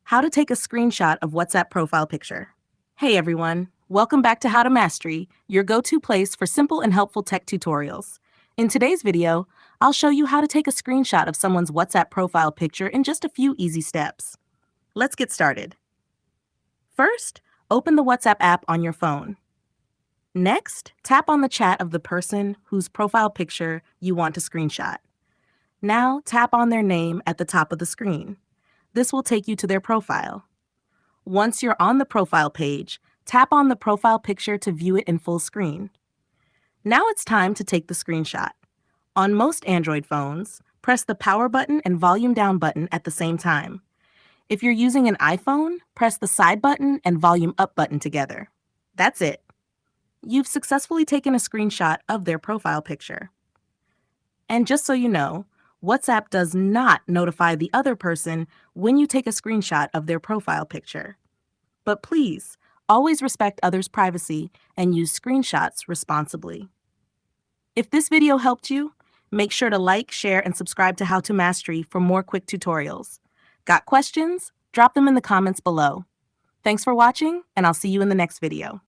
How to take a screenshot of WhatsApp profile picture. Hey everyone, welcome back to How to Mastery, your go-to place for simple and helpful tech tutorials. In today's video, I'll show you how to take a screenshot of someone's WhatsApp profile picture in just a few easy steps. Let's get started. First, open the WhatsApp app on your phone. Next, tap on the chat of the person whose profile picture you want to screenshot. Now, tap on their name at the top of the screen. This will take you to their profile. Once you're on the profile page, tap on the profile picture to view it in full screen. Now it's time to take the screenshot. On most Android phones, press the power button and volume down button at the same time. If you're using an iPhone, press the side button and volume up button together. That's it. You've successfully taken a screenshot of their profile picture. And just so you know, WhatsApp does not notify the other person when you take a screenshot of their profile picture. But please, always respect others' privacy and use screenshots responsibly. If this video helped you, make sure to like, share, and subscribe to How to Mastery for more quick tutorials. Got questions? Drop them in the comments below. Thanks for watching, and I'll see you in the next video.